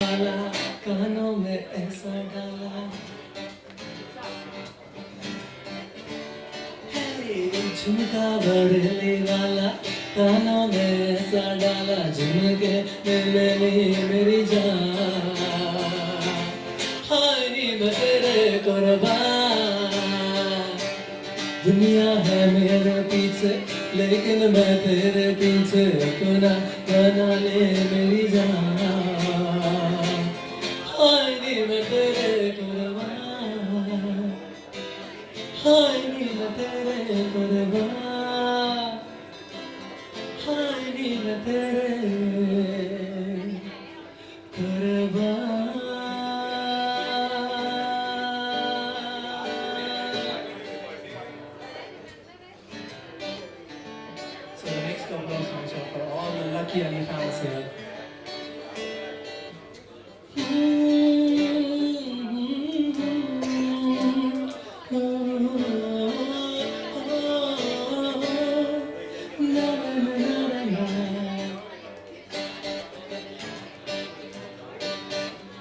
कानों में ऐसा डाला झुमका बड़े वाला कानों में ऐसा डाला झुमके में मेरी जान हाय नी मैं तेरे कुर्बान दुनिया है मेरे पीछे लेकिन मैं तेरे पीछे अपना बना ले मेरी जान हाय नी मैं तेरे कुर्बान हाय नी मैं तेरे कुर्बान हाय नी मैं तेरे कुर्बान So the next composition is for all the lucky Ali fans here.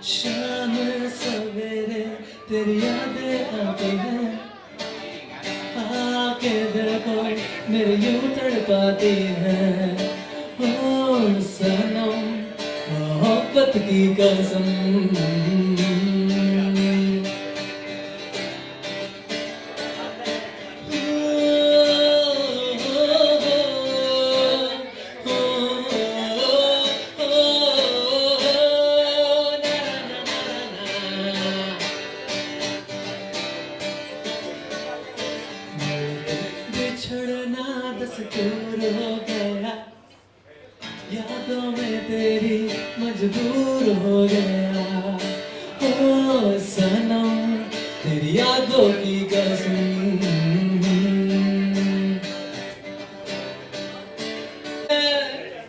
शाम सवेरे तेरी यादें आती हैं आके देखो मेरी यूं तड़पाती हैं ओ सनम मोहब्बत की कसम बिछड़ना दस्तूर हो गया यादों में तेरी मजबूर हो गया ओ सनम तेरी यादों की कसम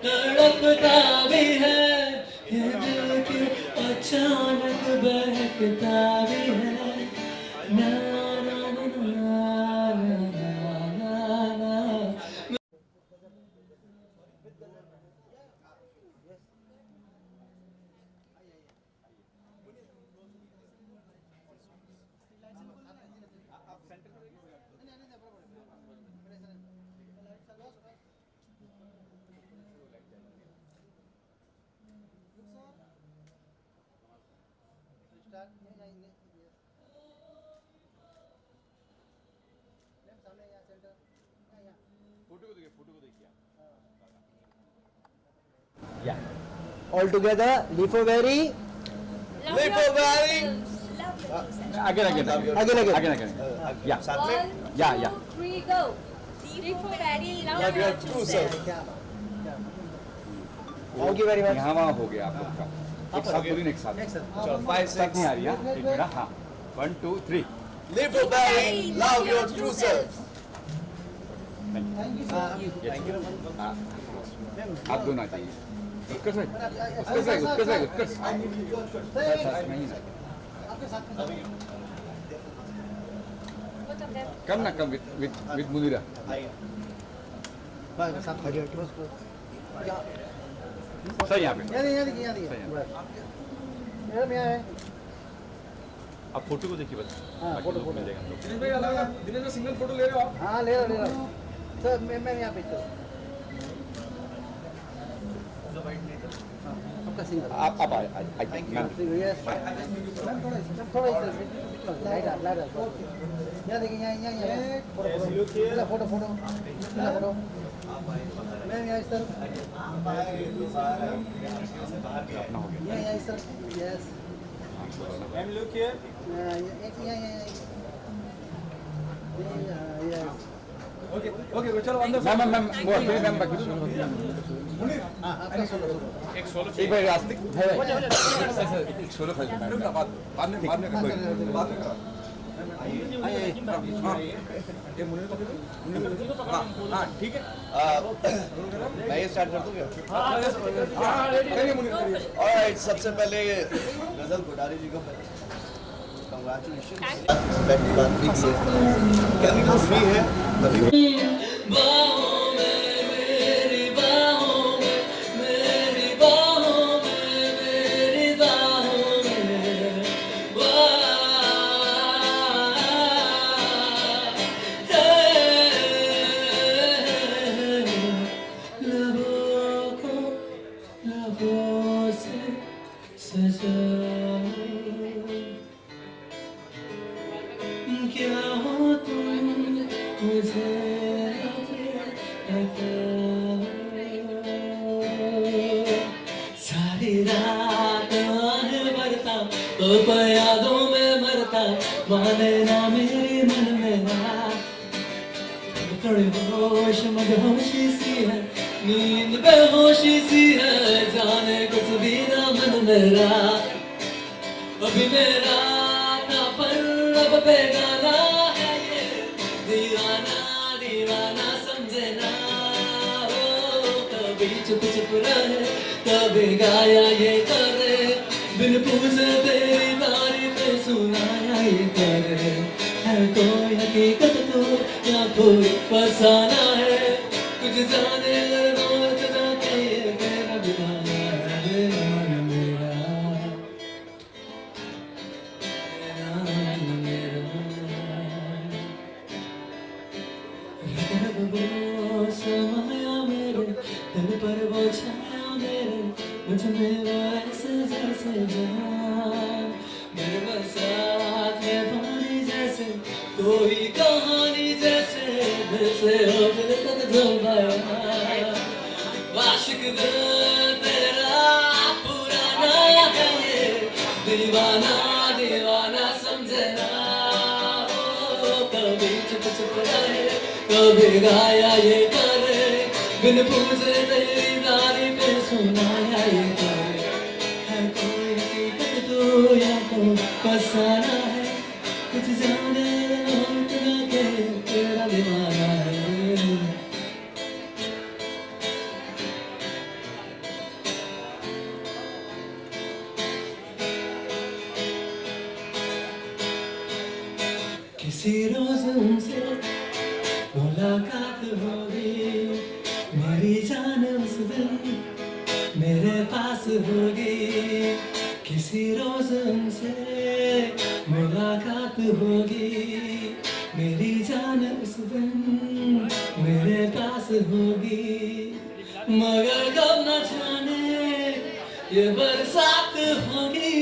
तड़पता भी है ये दिल क्यों अचानक बहकता भी है ना ना ना ना ना ना Yeah. All together, Lifoveri. Lifoveri. Again. Yeah. One, Yeah. two, three, go. Lifoveri, Love your true self. Thank you very much. यहाँ वहाँ हो गया आप लोग का एक साथ बोलिए एक साथ चलो 5 साथ 6 नहीं आ रही है एक मिनट हाँ 1 2 3 Lifoveri. Love your true self. Thank you. आप दोनों चाहिए उत्कर्ष नहीं ना कम ना कम with मुनीरा सही यहाँ पे आप फोटो को देखिए बस फोटो मिल जाएगा दिनेश भाई अलग दिनेश भाई सिंगल फोटो ले रहे हो आप हाँ ले रहा सर मैं यहाँ पे चलो आपका सिंगल आप थैंक यू यस थोड़ा लाइट यहाँ देखिए यहाँ फोटो मैं यहाँ सर यहाँ sir yes ma'am look here yes okay चलो अंदर मैम वो अपने मैम बाकी एक सोलो एक भाई रास्ते है भाई एक सोलो खा बाद में करा ये मुनीर को हाँ ठीक है मैं ये स्टार्ट कर दूं क्या? करिए मुनीर करिए ऑलराइट सबसे पहले गजल कोठारी जी को congratulation back to back week से क्या निकल फ्री है बाहों में मेरी बाहों में मेरी बाहों में मेरी बाहों लबों से सजा क्या हो तुम मुझे सारी रात आहे भरता तो यादों में मरता माने ना मेरे मन मेरा थोड़ी होश मदहोशी सी है नींद बेहोशी सी है जाने कुछ भी ना मन मेरा अभी मेरा था पर अब बेगाना है ये दीवाना दीवाना समझे ना हो कभी चुप चुप रहे कभी गाया ये करे बिन पूछे तेरी तारीफ सुनाया ये करे है कोई हकीकत तो या कोई फसाना है कुछ जाने लगना के ये मेरा दीवाना है मन मेरा वो समाया मेरे दिल पर वो छाया मेरे मुझ में वो ऐसे जैसे जान मेरे बरसात में पानी जैसे कोई कहानी जैसे दिल से हो दिल तक जो पाया आशिक दिल तेरा पुराना है ये दीवाना दीवाना समझे ना हो कभी चुप चुप रहे कभी गाया ये करे बिन पूछे तेरी तारीफ सुनाया ये करे है कोई हकीकत तो या तो फसाना है कुछ जाने ना के तेरा दीवाना है किसी रोज उनसे मुलाकात होगी मेरी जान उस दिन मेरे पास होगी किसी रोज उनसे मुलाकात होगी मेरी जान उस दिन मेरे पास होगी मगर कब न जाने ये बरसात होगी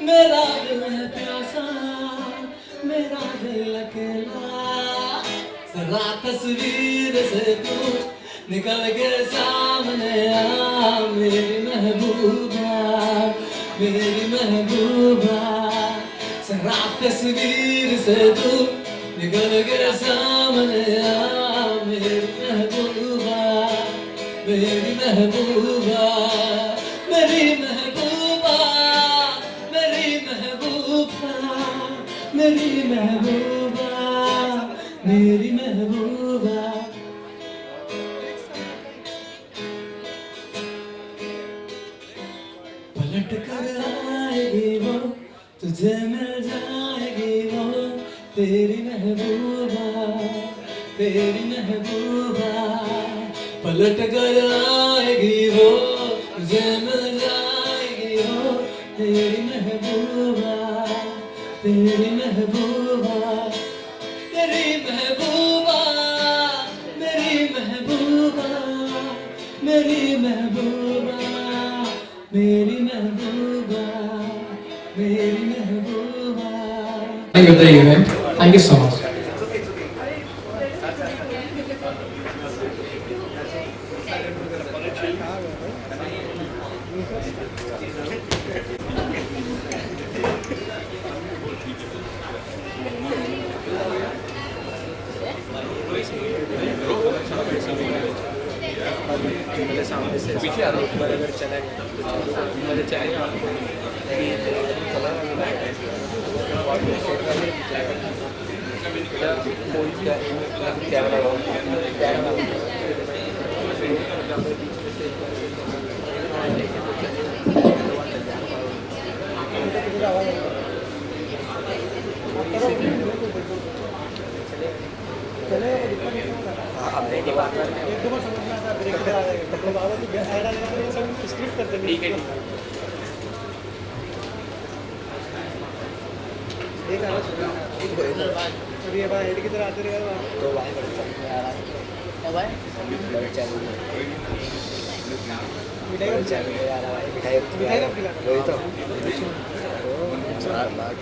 मेरा दिल है प्यासा मेरा दिल अकेला जरा तस्वीर से तू निकल के सामने आ मेरी महबूबा मेरी महबूबा जरा तस्वीर से तू निकल के सामने आ मेरी महबूबा मेरी महबूबा मेरी महबूबा मेरी महबूबा मेरी महबूबा मेरी महबूबा पलट कर आएगी वो तुझे मिल जाएगी वो तेरी महबूबा तेरी महबूबा पलट कर आएगी वो तुझे मिल जाएगी वो तेरी महबूबा तेरी महबूबा तेरी महबूबा मेरी महबूबा मेरी महबूबा मेरी महबूबा मेरी महबूबा Thank you, the event. Thank you so much. पीछे आ रहा अगर चला मुझे ठीक है एक आ रहा है अभी अब हेड की तरह आते रहेगा तो वहाँ पर आ रहा है अब आए बड़े चैनल में मिठाई कब खिलाना? वही तो चार लाख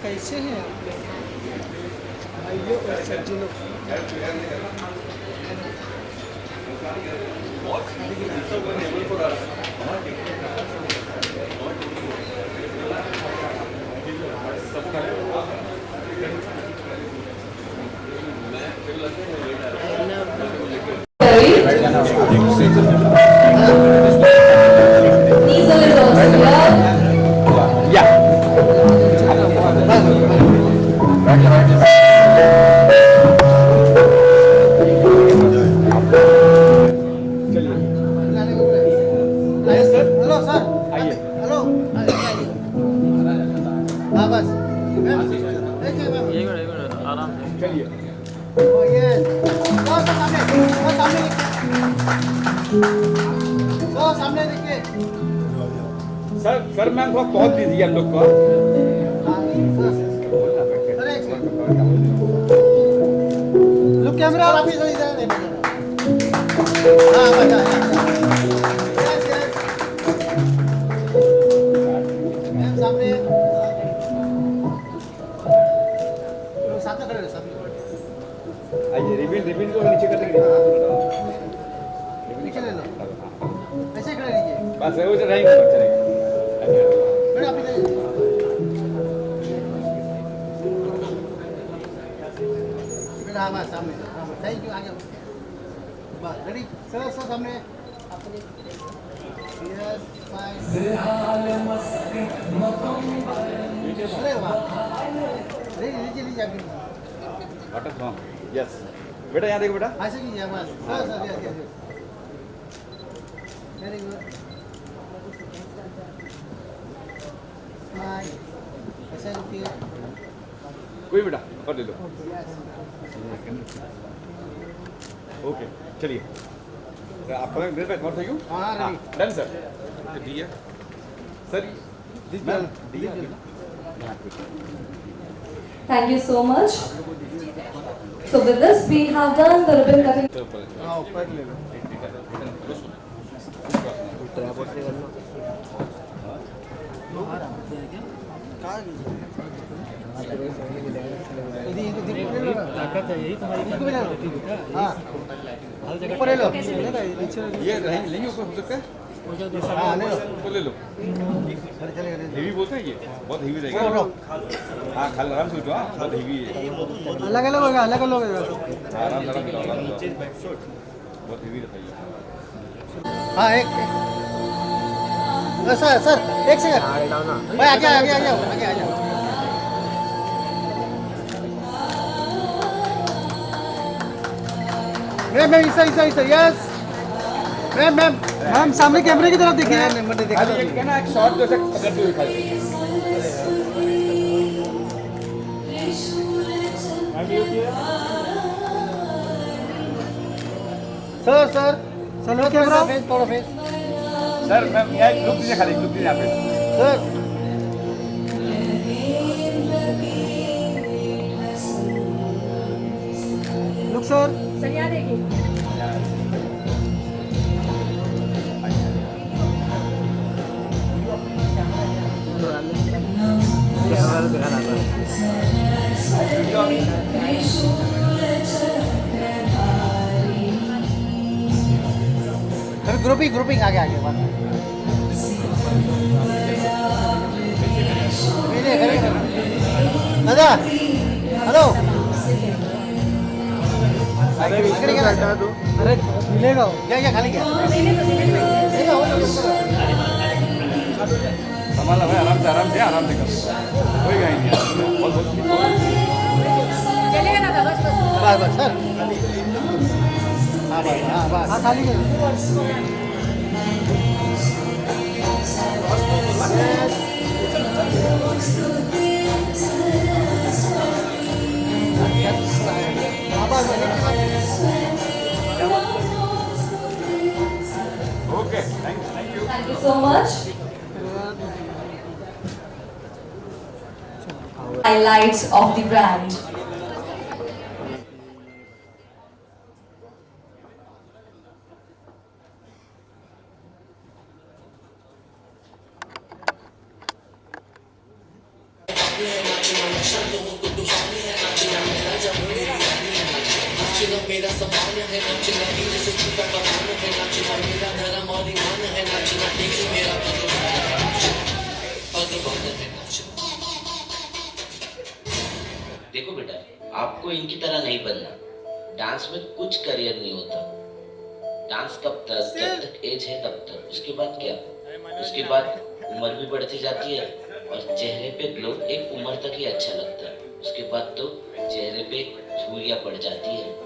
कैसे हैं आप लोग? भाइयों और सज्जनों, Diesel is also here. आइए सर, हेलो सर, आइए हेलो, हाँ बस, चलिए सामने देखिए, सर मैम थोड़ा पहुंच दीजिए हम लोग को लुक कैमरा आप ही सही इधर देखो, हाँ बस, मैम सामने, सामने खड़े रहो, सामने आइए रिबिन को नीचे कर देंगे नीचे ले लो, ऐसे खड़े रहिए, बस वो जो रहेंगे चलेंगे मैडम आप इधर बेटा, हाँ बस सामने, हाँ बस, थैंक यू, आगे बस, रेडी, सर सामने, यस, फाइन, अरे वाह, लीजिए अभी, वाटर फ्रॉम यस बेटा यहाँ देखो बेटा ऐसे कीजिए बस, sir yes yes, very good, smile, ऐसे रुकिए, कोई बेटा कर ले लो यस, ओके चलिए तो आप पता देर बैठ थैंक यू हाँ, ready. डन सर दिया सर मैम दिया Thank you so much. So with this, we have done the ribbon cutting. हाँ ऊपर ले लो, ताकत है यही तुम्हारी, हाँ ऊपर ले लो, ये लेंगे ऊपर हो सकता है हाँ ले लो, तो ले लो चलेगा हेवी बोलते हैं ये बहुत हेवी रहेगा हाँ खाल आराम से उठो हाँ बहुत हेवी है अलग अलग होगा, अलग अलग होगा, आराम से बहुत हेवी रहता है हाँ एक सर एक सेकंड भाई आगे आगे आगे आगे आगे मैम ऐसा यस मैम सामने कैमरे की तरफ देखिए, खाली एक क्या ना एक शॉट जैसे पकड़ते हुए खाली सर कैमरा थोड़ा फेस सर मैम यहाँ एक लुक दीजिए खाली लुक दीजिए यहाँ पे सर लुक सर सर यहाँ देखिए. ग्रुपिंग आगे दादा हेलो अरे मिलेगा क्या खाली क्या संभाला भाई आराम से कर कोई कहीं नहीं बहुत चलेगा ना बस बस सर हाँ बस खाली okay thank you Thank you so much. Highlights of the brand. नाचना मेरा समान है, नाचना हीरे से छूटा कमान है, नाचना मेरा धर्म और ईमान है, नाचना ठीक मेरा भगवान है, भगवान है नाचना। देखो बेटा, आपको इनकी तरह नहीं बनना। डांस में कुछ करियर नहीं होता। डांस कब तक, जब तक एज है तब तक। उसके बाद क्या? उसके बाद उम्र भी बढ़ती जाती है और चेहरे पे ग्लो एक उम्र तक ही अच्छा लगता है। उसके बाद तो चेहरे पे झुर्रियां पड़ जाती है।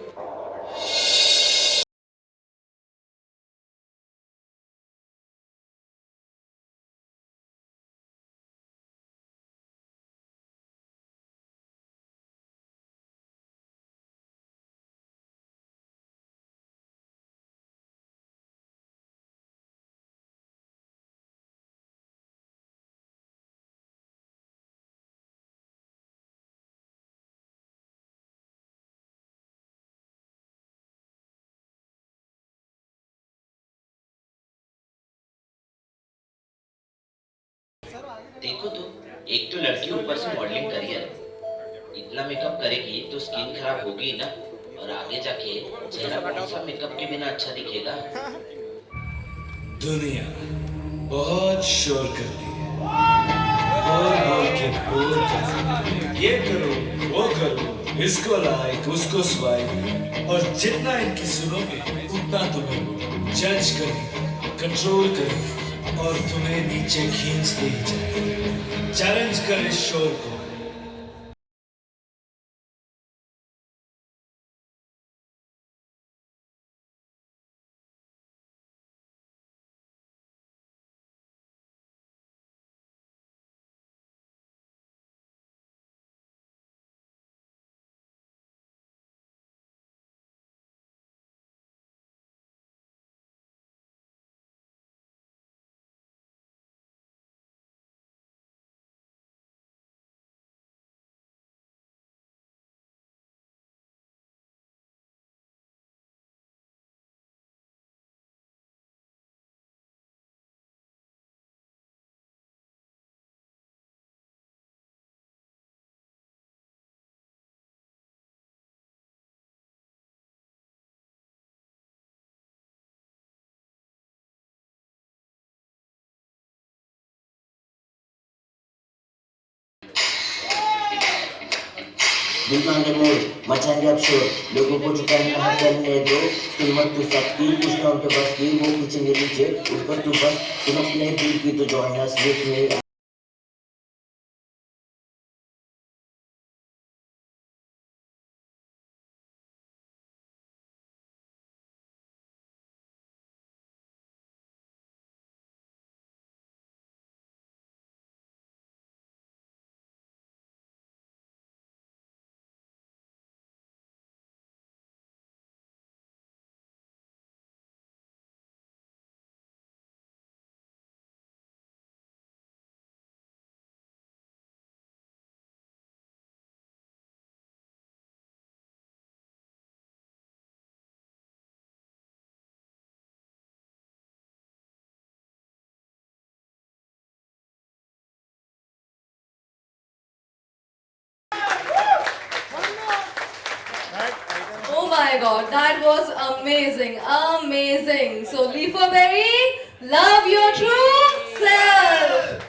देखो तो, एक तो लड़की ऊपर से मॉडलिंग करियर है, इतना मेकअप करेगी तो स्किन खराब होगी ना, और आगे जाके चेहरा कौन सा मेकअप के बिना अच्छा दिखेगा। दुनिया बहुत शोर करती है, बोल बोल के बोल करती है, ये करो वो करो, इसको लाइक उसको स्वाइप, और जितना इनकी सुनोगे उतना तुम्हें जज करेगा, कंट्रोल करेगा और तुम्हें नीचे खींचते ही जाएगा। चैलेंज कर इस शोर को। दिमागे मोड़ मचाएंगे अब शोर, लोगों को झुकाएंगे हाथ करने दो, सुन मत तू सबकी, कुछ ना उनके बस की, वो खींचेंगे नीचे ऊपर तू बस सुन अपने दिल की, तो join us with me. Oh my god, that was amazing, amazing. So Leafa Berry, love your true self.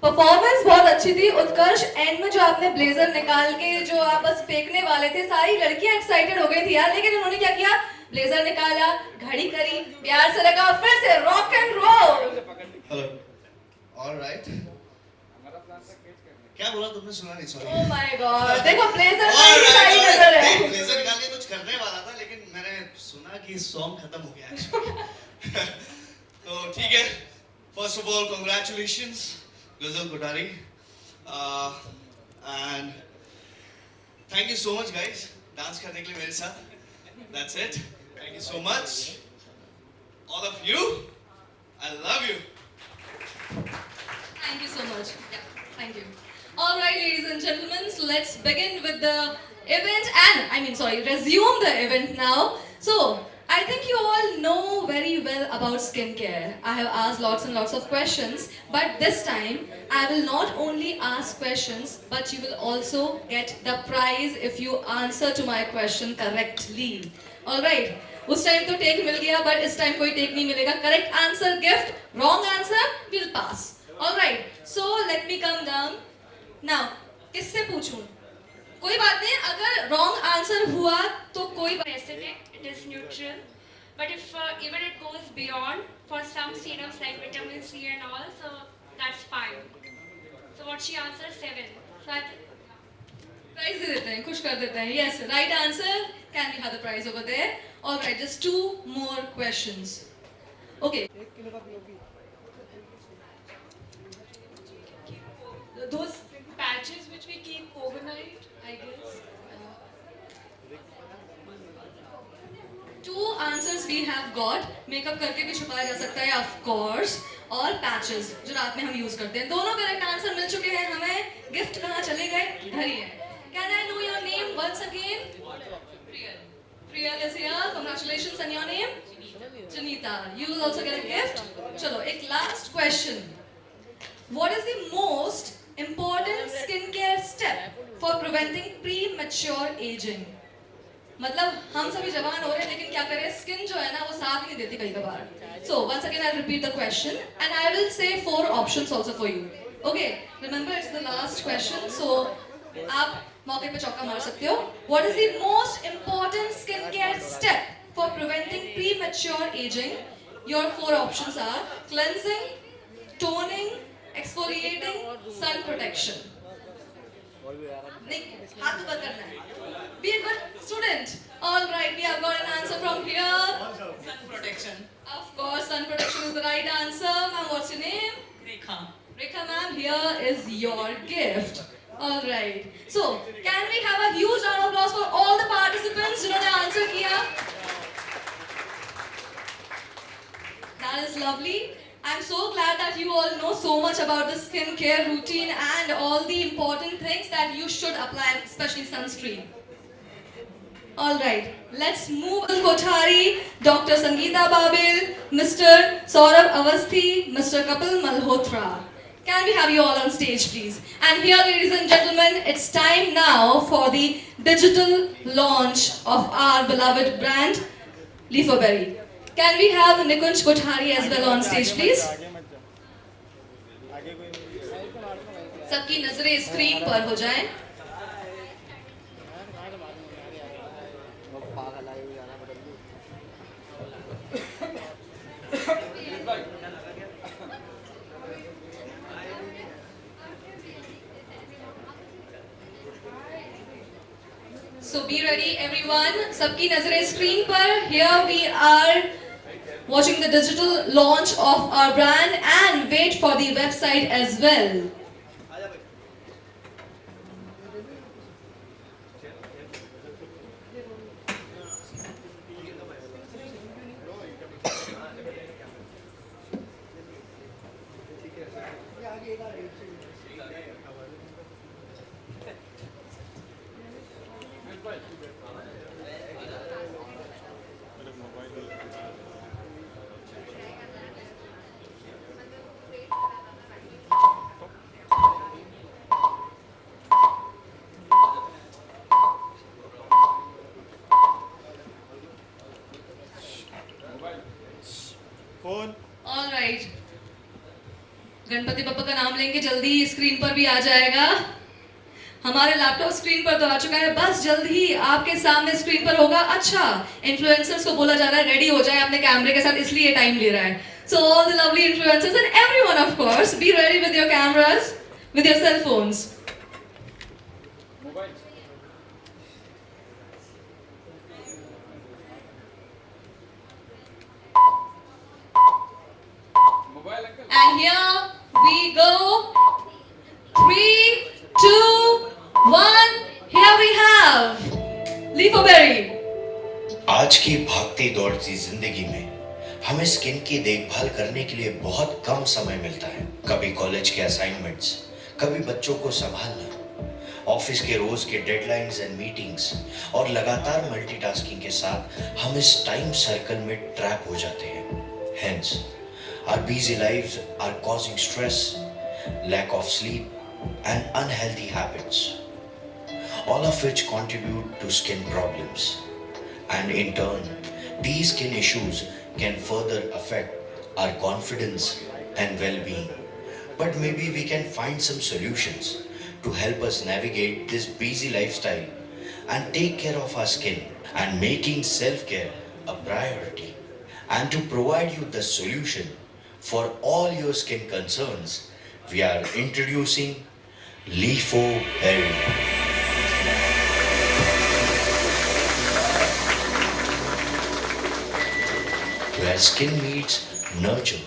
Performance बहुत अच्छी थी उत्कर्ष। एंड में जो आपने ब्लेजर निकाल के जो आप बस फेंकने वाले थे, सारी लड़कियां एक्साइटेड हो गई थी यार, लेकिन उन्होंने क्या किया, ब्लेजर निकाला, घड़ी करी, प्यार से लगा, फिर से rock and roll. Hello, alright. क्या बोला तुमने, सुना नहीं, सॉरी। ओह माय गॉड, देखो ब्लेजर में सारी नजर है। ब्लेजर निकाल के कुछ करने वाला था, लेकिन मैंने सुना कि सॉन्ग खत्म हो गया एक्चुअली। तो ठीक है, फर्स्ट ऑफ ऑल कांग्रेचुलेशंस गजल Kothari, and thank you so much guys dance करने के लिए मेरे साथ। That's it, thank you so much all of you, I love you. Thank you so much. Yeah, thank you. All right, ladies and gentlemen, so let's begin with the event and, resume the event now. So, I think you all know very well about skincare. I have asked lots and lots of questions, but this time I will not only ask questions, but you will also get the prize if you answer to my question correctly. All right. उस time तो take मिल गया, but इस time कोई take नहीं मिलेगा. Correct answer gift, wrong answer will pass. All right. So let me come down. Now, किससे पूछूं? कोई बात नहीं, अगर wrong answer हुआ तो कोई बात acidic, it is neutral. But if even it goes beyond for some serums like vitamin C and all, so that's fine. So what she answered 7. So I prize दे देते हैं, खुश कर देते हैं. Yes, right answer. Can we have the prize over there? All right, just 2 more questions. Okay. those patches which we keep overnight, I guess. 2 answers we have got. Makeup करके भी छुपाया जा सकता है of course, और patches जो रात में हम यूज करते हैं. दोनों करेक्ट आंसर मिल चुके हैं हमें. गिफ्ट कहाँ चले गए? इधर ही है. Can I know your name once again? Priyal. Priyal is here. Congratulations. And your name? Janita. You will also get a gift. चलो एक last question. What is the most important skincare step for preventing premature aging? मतलब हम सभी जवान हो रहे हैं लेकिन क्या करें, स्किन जो है ना वो साथ नहीं देती कई बार. So once again I'll repeat the question and I will say 4 options also for you. Okay, remember it's the last question, so आप मौके पे चौका मार सकते हो. What is the most important skincare step for preventing premature aging? Your 4 options are cleansing, toning, exfoliating, sun protection. नहीं, हाथ ऊपर करना है. Be a good student. All right, we have got an answer from here. Sun protection. Of course, sun protection is the right answer. Ma'am, what's your name? Rekha. Rekha ma'am, here is your gift. All right. So, can we have a huge round of applause for all the participants जिन्होंने answer किया? That is lovely. I'm so glad that you all know so much about the skincare routine and all the important things that you should apply, especially sunscreen. All right, let's move on. Kothari, Dr. Sangeeta Babil, Mr. Saurabh Avasthi, Mr. Kapil Malhotra. Can we have you all on stage, please? And here, ladies and gentlemen, it's time now for the digital launch of our beloved brand, Leaferberry. Can we have Nikunj Kothari as well on stage, please? सबकी नजरें screen पर हो जाएं. So be ready, everyone. सबकी नजरें screen पर. Here we are watching the digital launch of our brand and wait for the website as well. All right. Ganpati Bappa का नाम लेंगे, जल्दी स्क्रीन पर भी आ जाएगा. हमारे लैपटॉप स्क्रीन पर तो आ चुका है, बस जल्द ही आपके सामने स्क्रीन पर होगा. अच्छा, इन्फ्लुएंसर्स को बोला जा रहा है रेडी हो जाए अपने कैमरे के साथ, इसलिए टाइम ले रहा है. So all the lovely influencers and everyone, of course, be ready with your cameras, with your cell phones. And here we go. 3, 2, 1. Here we have Leaferberry. आज की भागती दौड़ती जिंदगी में हमें स्किन की देखभाल करने के लिए बहुत कम समय मिलता है. कभी कॉलेज के असाइनमेंट्स, कभी बच्चों को संभालना, ऑफिस के रोज के डेडलाइंस एंड मीटिंग्स और लगातार मल्टीटास्किंग के साथ हम इस टाइम सर्कल में ट्रैप हो जाते हैं। Hence, our busy lives are causing stress, lack of sleep, and unhealthy habits, all of which contribute to skin problems. And in turn, these skin issues can further affect our confidence and well-being. But maybe we can find some solutions to help us navigate this busy lifestyle and take care of our skin, and making self-care a priority. And to provide you the solution for all your skin concerns, we are introducing Leafo Berry. Where skin meets nurture.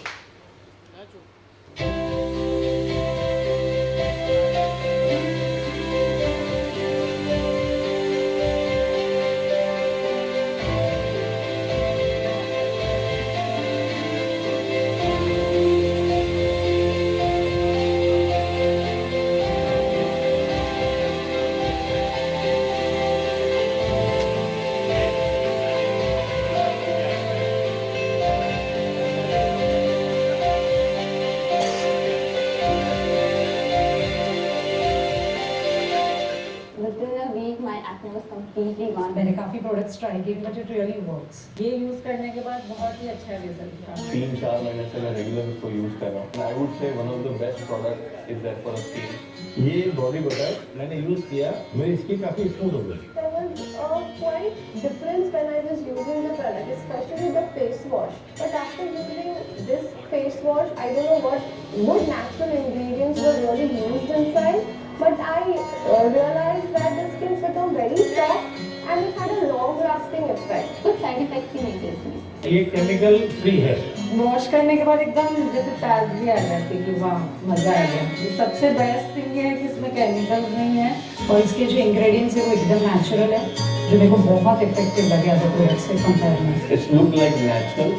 Within a week, my acne was completely gone. मैंने काफ़ी products try किए but it really works. ये use करने के बाद बहुत ही अच्छा result था। 3-4 महीने से मैं रेगुलर इसको यूज़ कर रहा हूँ। I would say one of the best product is that for skin. ये बॉडी बटर मैंने यूज़ किया, मेरी स्किन काफ़ी स्मूथ हो गई। There was a quite difference when I was using the product, especially the face wash. But after using this face wash, I don't know what good natural ingredients were really used inside, but I realized that the skin became very soft and it had a long-lasting effect. Good side effects ही नहीं थे इसमें। ये chemical free है। Wash करने के बाद एकदम जैसे ताजगी आ जाती है कि वाह मज़ा आ गया। ये सबसे बेस्ट थिंग ये है कि इसमें केमिकल्स नहीं है और इसके जो इंग्रेडिएंट्स है वो एकदम नेचुरल है, जो मेरे को बहुत इफेक्टिव लगे अदर प्रोडक्ट्स से कंपेयर में। It's look like natural,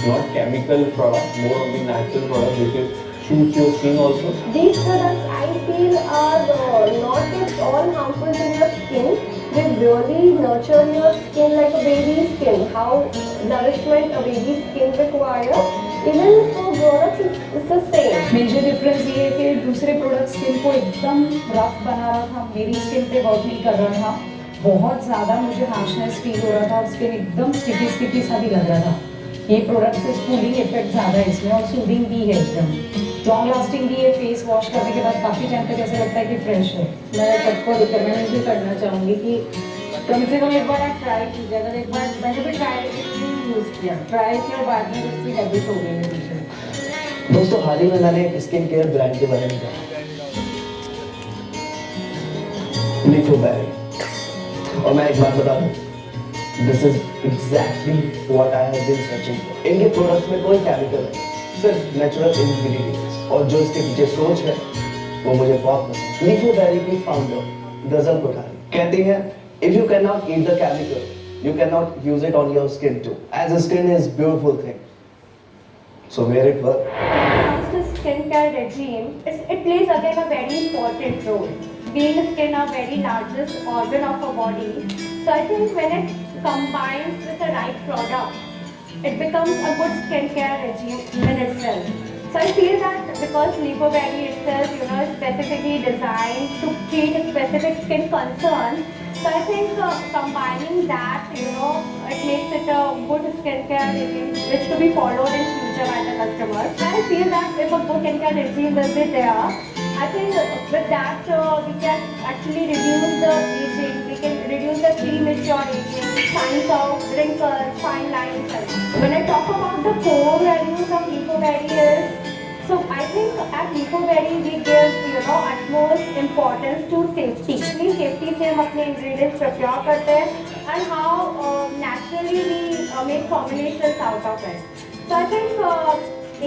not chemical product, more of the natural product which is suits your skin also. These products I feel are not at all harmful to your skin. They really nurture your skin like a baby's skin. How nourishment a baby's skin requires. Even for grown-ups it's the same. Major difference ये है कि दूसरे product skin को एकदम rough बना रहा था, मेरी स्किन पे वर्क नहीं कर रहा था, बहुत ज़्यादा मुझे हार्शनेस फील हो रहा था और स्किन एकदम स्टिकी सा भी लग रहा था। ये प्रोडक्ट से कूलिंग इफेक्ट ज़्यादा है इसमें और सूदिंग भी है एकदम, लॉन्ग लास्टिंग भी है। फेस वॉश करने के बाद काफ़ी टाइम तक ऐसा लगता है कि फ्रेश है। मैं सबको रिकमेंड भी करना चाहूँगी कि कम से कम एक बार आप ट्राई कीजिए। अगर एक बार मैंने भी यूज़ किया, ट्राई किया और बाद में उसकी हैबिट हो गई मेरी से। दोस्तों हाल ही में मैंने एक स्किन केयर ब्रांड के बारे में जाना, लीफो बेरी, और मैं एक बात बता दूं, this is exactly what I have been searching for. इनके प्रोडक्ट्स में कोई केमिकल नहीं, सिर्फ नेचुरल इंग्रेडिएंट्स, और जो इसके पीछे सोच है वो मुझे बहुत पसंद। लीफो बेरी की फाउंडर गजल कोठारी कहती हैं, if you can not eat the chemical, you can not use it on your skin too, as a skin is beautiful thing, so where it work. Skincare regime, it plays again a very important role. Being skin a very largest organ of our body, so I think when it combines with the right product, it becomes a good skincare regime in itself. So I feel that because Leafo Berry itself, is specifically designed to treat a specific skin concern, so I think combining that, it makes it a good skincare regime which to be followed in future by the customers. I feel that if a good skincare regime will be there, I think with that we can actually reduce the aging, we can reduce the premature aging, signs of wrinkles, fine lines. When I talk about the core values of Leafo Berry is, so I think at Leafo Berry we give utmost importance to safety. Safety से हम अपने ingredients procure करते हैं and how naturally we make formulations out of it. So I think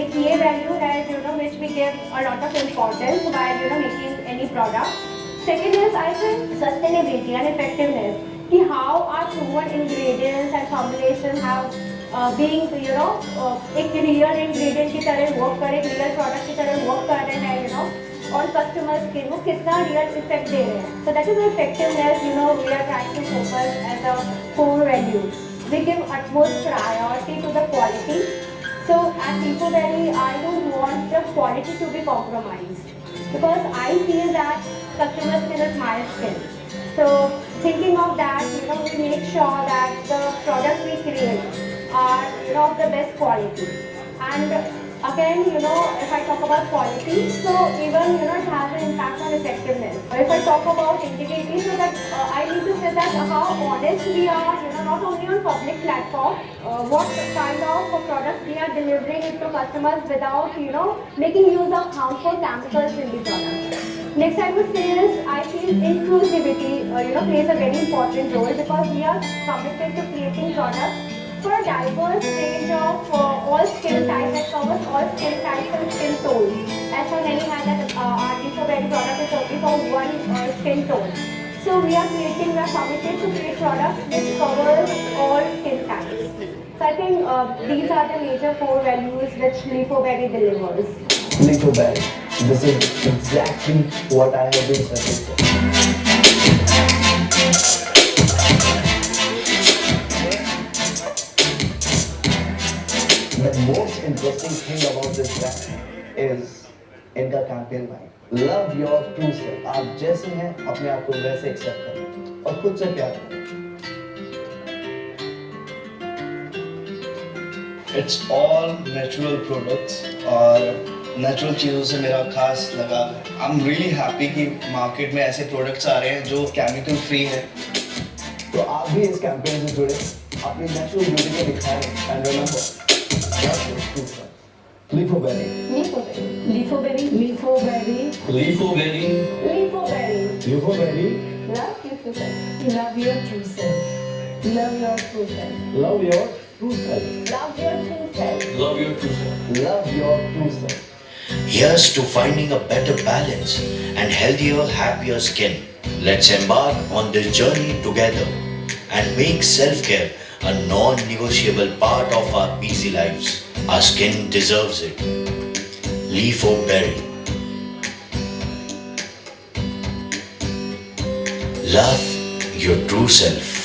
एक ये value है which we give a lot of importance while making any product. Second is I think sustainability and effectiveness. कि how our proven ingredients and formulations have being एक real ingredient की तरह work करे, real product की तरह work कर रहे हैं, on customer skin वो कितना real effect दे रहे हैं. So that is the effectiveness, you know, we are trying to focus as a core value. We give utmost priority to the quality. So at Lifoberry, I don't want the quality to be compromised because I feel that customer skin is my skin. So thinking of that, you know, we make sure that the products we create are, you know, of the best quality. And again, you know, if I talk about quality, so even, you know, it has an impact on effectiveness. But if I talk about integrity, so that I need to say that how honest we are, you know, not only on public platform, what kind of products we are delivering it to customers without, you know, making use of harmful chemicals in the product. Next, I would say is, I feel inclusivity, you know, plays a very important role because we are committed to creating products for a diverse range of all skin types that covers all skin types and skin tones. As for many has that our Lifoberry product is only for one skin tone. So we are committed to create products which covers all skin types. So I think these are the major core values which Lifoberry delivers. Lifoberry, this is exactly what I have been searching for. The most interesting thing about this brand is इनका campaign line. Love your true self. आप जैसे हैं अपने आप को वैसे accept करें और खुद से प्यार करें. It's all natural products और natural चीज़ों से मेरा खास लगाव है. I'm really happy कि market में ऐसे products आ रहे हैं जो chemical free है. तो आप भी इस campaign से जुड़े, अपनी natural beauty को दिखाएं and remember, love your true self. Lifoberry. Lifoberry. Lifoberry. Lifoberry. Lifoberry. Lifoberry. Love your true self. Love your true self. Love your true self. Love your true self. Love your true self. Love your true self. Here's to finding a better balance and healthier, happier skin. Let's embark on this journey together and make self-care a non-negotiable part of our busy lives. Our skin deserves it. Lifoberry. Love your true self.